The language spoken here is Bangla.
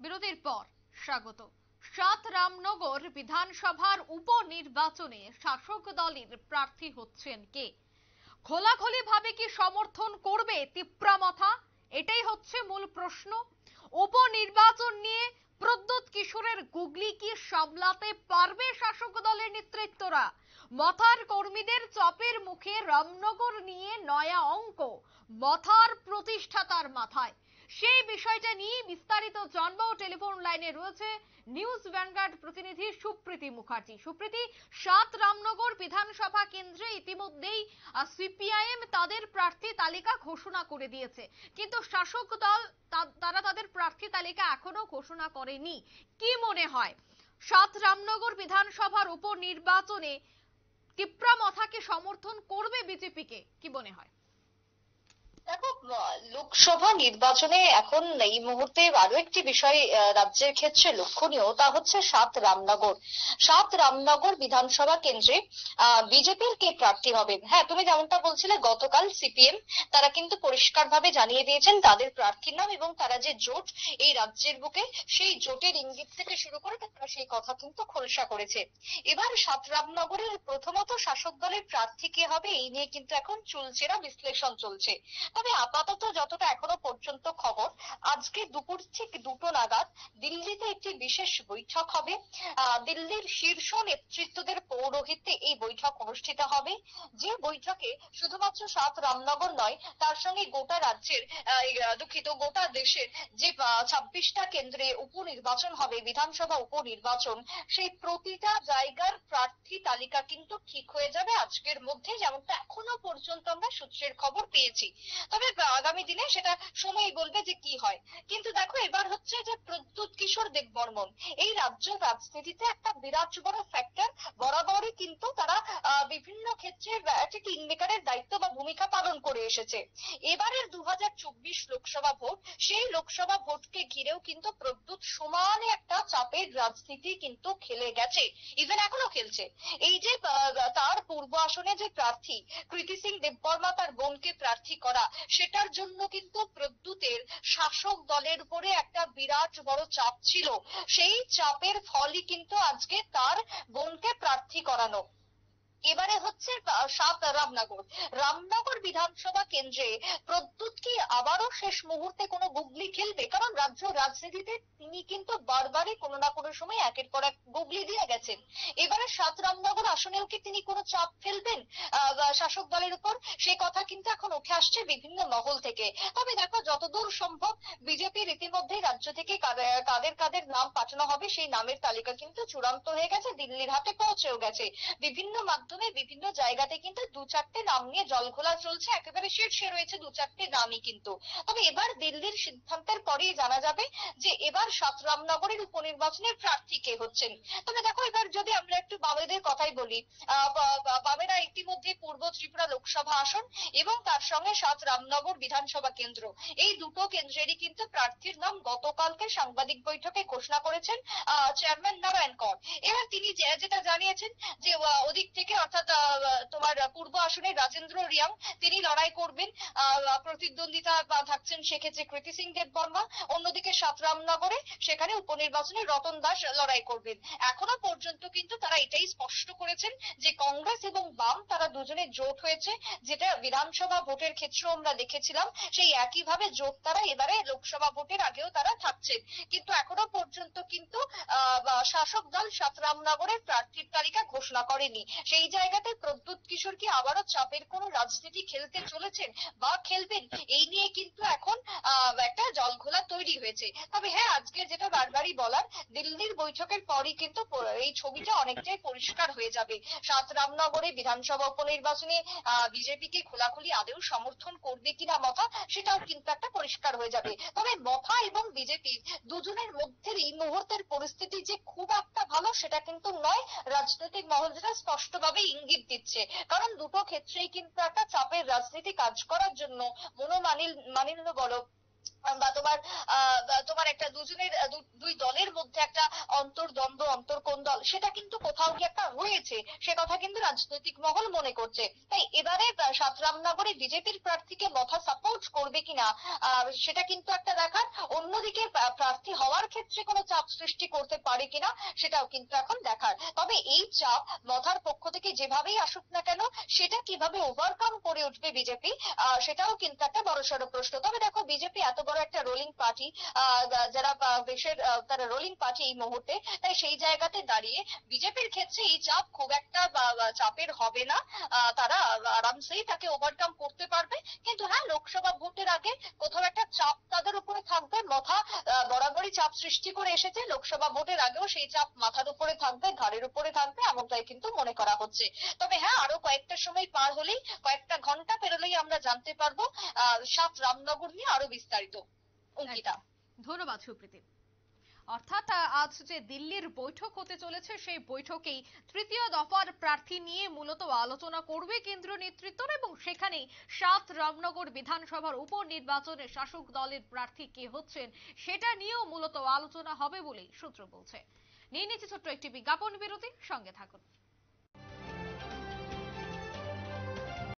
বিরতির পর স্বাগত। সাত রামনগর বিধানসভার উপনির্বাচনে শাসক দলের প্রার্থী হচ্ছেন কে? খোলাখুলি ভাবে কি সমর্থন করবে তিপ্রামথা? এটাই হচ্ছে মূল প্রশ্ন। উপনির্বাচন নিয়ে প্রদ্যোৎ কিশোরের গুগলি কি সামলাতে পারবে শাসক দলের নেতৃত্বরা? মথার কর্মীদের চাপের মুখে রামনগর নিয়ে নয়া অঙ্ক মথার প্রতিষ্ঠাতার মাথায়। সেই বিষয়টা নিয়ে বিস্তারিত জানবো। টেলিফোন লাইনে রয়েছে নিউজ ভ্যানগার্ড প্রতিনিধি সুপ্রীতি মুখার্জি। সুপ্রীতি, সাত রামনগর বিধানসভা কেন্দ্রে ইতিমধ্যেই সিপিআইএম তাদের প্রার্থী তালিকা ঘোষণা করে দিয়েছে, কিন্তু শাসক দল তারা তাদের প্রার্থী তালিকা এখনো ঘোষণা করেনি। কি মনে হয়, সাত রামনগর বিধানসভার উপনির্বাচনে তিপ্রামথাকে সমর্থন করবে বিজেপিকে? কি মনে হয়? দেখো, লোকসভা নির্বাচনে এখন এই মুহূর্তে আরো একটি বিষয় রাজ্যের ক্ষেত্রে লক্ষণীয়, তা হচ্ছে সাত রামনগর বিধানসভা কেন্দ্রে বিজেপির কে প্রার্থী হবে। হ্যাঁ, তুমি যেমনটা বলছিলে, গতকাল সিপিএম তারা কিন্তু পরিষ্কারভাবে জানিয়ে দিয়েছেন তাদের প্রার্থীর নাম, এবং তারা যে জোট এই রাজ্যের বুকে, সেই জোটের ইঙ্গিত থেকে শুরু করে তারা সেই কথা কিন্তু খোলসা করেছে। এবার সাত রামনগরের প্রথমত শাসক দলের প্রার্থী কে হবে এই নিয়ে কিন্তু এখন চুলচেরা বিশ্লেষণ চলছে। তবে আপাতত যতটা এখনো পর্যন্ত খবর, আজকে দুপুর ঠিক 2টো নাগাদ দিল্লিতে একটি বিশেষ বৈঠক হবে। দিল্লির শীর্ষ নেতৃত্বদের পৌরোহিত্যে এই বৈঠক অনুষ্ঠিত হবে, যে বৈঠকে শুধুমাত্র সাত রামনগর নয়, তার সঙ্গে গোটা রাজ্যের গোটা দেশের যে 26টা কেন্দ্রে উপনির্বাচন হবে, বিধানসভা উপনির্বাচন, সেই প্রতিটা জায়গার প্রার্থী তালিকা কিন্তু ঠিক হয়ে যাবে আজকের মধ্যে, যেমনটা এখনো পর্যন্ত আমরা সূত্রের খবর পেয়েছি। তবে আগামী দিনে সেটা সময়ই বলবে যে কি হয়। কিন্তু দেখো, এবার হচ্ছে যে প্রদ্যোৎ কিশোর দেববর্মন এই রাজ্য রাজনীতিতে একটা বিরাট বড় ফ্যাক্টর। বরাবরই কিন্তু তারা বিভিন্ন ক্ষেত্রে একটা কিং মেকারের দায়িত্ব বা ভূমিকা পালন করে এসেছে। এবারের 2024 লোকসভা ভোট, সেই লোকসভা ভোটকে ঘিরেও কিন্তু প্রদ্যোৎ সমানে একটা চাপের রাজনীতি কিন্তু খেলে গেছে, ইভেন এখনো খেলছে। এই যে তার পূর্ব আসনে যে প্রার্থী কৃতি সিং দেববর্মা, তার বোনকে প্রার্থী করা, সেটার জন্য কিন্তু প্রদ্যোতের শাসক দলের উপরে একটা বিরাট বড় চাপ ছিল। সেই চাপের ফলই কিন্তু আজকে তার বোনকে প্রার্থী করানো। এবারে হচ্ছে সাত রামনগর বিধানসভা কেন্দ্রে প্রদ্যোৎ কি আবারও শেষ মুহূর্তে কোনো গুগলি খেলবে? কারণ রাজ্য রাজনীতিতে তিনি কিন্তু বারবারই কোনো না কোনো সময় একের পর এক গুগলি দিয়ে গেছেন। এবারে সাত রামনগর আসনেও কি তিনি কোনো চাপ ফেলবেন শাসক দলের উপর? সে কথা কিন্তু এখন উঠে আসছে বিভিন্ন মহল থেকে। তবে দেখো, যতদূর সম্ভব বিজেপির ইতিমধ্যে রাজ্য থেকে কাদের কাদের নাম পাঠানো হবে সেই নামের তালিকা কিন্তু চূড়ান্ত হয়ে গেছে, দিল্লির হাতে পৌঁছেও গেছে। বিভিন্ন মাধ্যমে বিভিন্ন জায়গাতে কিন্তু 2-4টে নাম নিয়ে জলঘোলা চলছে, একেবারে শীর্ষে রয়েছে 2-4টে নামই কিন্তু। তবে এবার দিল্লির সিদ্ধান্তের পরেই জানা যাবে যে এবার সাত রামনগরের উপনির্বাচনের প্রার্থী কে হচ্ছেন। তবে দেখো, এবার যদি আমরা একটু বামেদের কথাই বলি, বামেরা ইতিমধ্যে পূর্ব ত্রিপুরা লোকসভা আসন এবং তার সঙ্গে সাত রামনগর বিধানসভা কেন্দ্র, এই দুটো কেন্দ্রেরই কিন্তু প্রার্থীর নাম গতকালকে সাংবাদিক বৈঠকে ঘোষণা করেছেন চেয়ারম্যান নারায়ণ কর। এবার তিনি যেটা জানিয়েছেন যে ওদিক থেকে, অর্থাৎ তোমার পূর্ব আসনের রাজেন্দ্র রিয়াং, তিনি লড়াই করবেন, প্রতিদ্বন্দ্বিতা থাকছেন সেক্ষেত্রে কৃতি সিং দেববর্মা। অন্যদিকে সাত রামনগরে সেখানে উপনির্বাচনে রতন দাস লড়াই করবেন। এখনো পর্যন্ত কিন্তু তারা এটাই স্পষ্ট করেছেন যে কংগ্রেস এবং বাম তারা দুজনে জোট হয়েছে, যেটা বিধানসভা ভোটের ক্ষেত্রেও আমরা দেখেছিলাম। সেই একইভাবে জোট তারা এবারে লোকসভা ভোটের আগেও তারা থাকছেন। কিন্তু এখনো পর্যন্ত কিন্তু শাসক দল সাত রামনগরের প্রার্থীর তালিকা ঘোষণা করেনি। সেই জায়গাতে প্রদ্যোৎ কিশোর কি আবারও চাপের কোনো রাজনীতি খেলতে চলেছেন বা খেলবেন, এই নিয়ে কিন্তু এখন একটা জলঘোলা তৈরি হয়েছে। তবে হ্যাঁ, আজকে যেটা বারবারই বলার, দিল্লির বৈঠকের পরই কিন্তু এই ছবিটা অনেকটাই পরিষ্কার হয়ে যাবে। সাত রামনগরে বিধানসভা উপনির্বাচনে বিজেপিকে খোলাখুলি আদৌ সমর্থন করবে কিনা মথা, সেটাও কিন্তু একটা পরিষ্কার হয়ে যাবে। তবে মথা এবং বিজেপি দুজনের মধ্যে এই মুহূর্তের পরিস্থিতি যে খুব একটা ভালো সেটা কিন্তু নয়, রাজনৈতিক মহল যেটা স্পষ্টভাবে ইঙ্গিত দিচ্ছে। কারণ দুটো ক্ষেত্রেই কিন্তু একটা চাপের রাজনীতি কাজ করার জন্য মনোমালিন্য বলো বা তোমার একটা দুজনের দুই দলের মধ্যে একটা অন্তর্দ্বন্দ্ব অন্তর্কোন্দল সেটা কিন্তু কোথাও গিয়ে একটা হয়েছে, সে কথা কিন্তু রাজনৈতিক মহল মনে করছে। তাই এবারে সাতরামনগরে বিজেপির প্রার্থীকে মথা সাপোর্ট করবে কিনা সেটা কিন্তু একটা দেখার। অন্যদিকে প্রার্থী হওয়ার ক্ষেত্রে কোনো চাপ সৃষ্টি করতে পারে কিনা সেটাও কিন্তু এখন দেখার। তবে এই চাপ মথার পক্ষ থেকে যেভাবেই আসুক না কেন সেটা কিভাবে ওভারকাম করে উঠবে বিজেপি, সেটাও কিন্তু একটা বড়সড় প্রশ্ন। তবে দেখো বিজেপি এত বড় একটা রোলিং পার্টি, যারা দেশের তারা রোলিং পার্টি এই মুহূর্তে, তাই সেই জায়গাতে দাঁড়িয়ে বিজেপির ক্ষেত্রে এই চাপ খুব একটা চাপের হবে না। তারা আরামসেই তাকে ওভারকাম করতে পারবে। কিন্তু হ্যাঁ, লোকসভা ভোটের আগে কোথাও একটা চাপ তাদের উপরে থাকবে। মথা বরাবরই চাপ সৃষ্টি করে এসেছে, লোকসভা ভোটের আগেও সেই চাপ মাথার উপরে থাকবে, ঘাড়ের উপরে থাকবে, এমনটাই কিন্তু মনে করা হচ্ছে। তবে হ্যাঁ, আরো কয়েকটা সময় পার হলেই, কয়েকটা ঘন্টা পেরোলেই আমরা জানতে পারবো সাত রামনগর নিয়ে আরো বিস্তারিত। অঙ্কিতা। ধন্যবাদ সুপ্রীতি। অর্থাৎ আজ যে দিল্লির বৈঠক হতে চলেছে সেই বৈঠকেই তৃতীয় দফার প্রার্থী নিয়ে মূলত আলোচনা করবে কেন্দ্রীয় নেতৃত্ব, এবং সেখানেই সাতরামনগর বিধানসভার উপনির্বাচনে শাসক দলের প্রার্থী কে হচ্ছেন সেটা নিয়েও মূলত আলোচনা হবে বলেই সূত্র বলছে। নিয়ে নিচ্ছি ছোট্ট একটি বিজ্ঞাপন বিরতি, সঙ্গে থাকুন।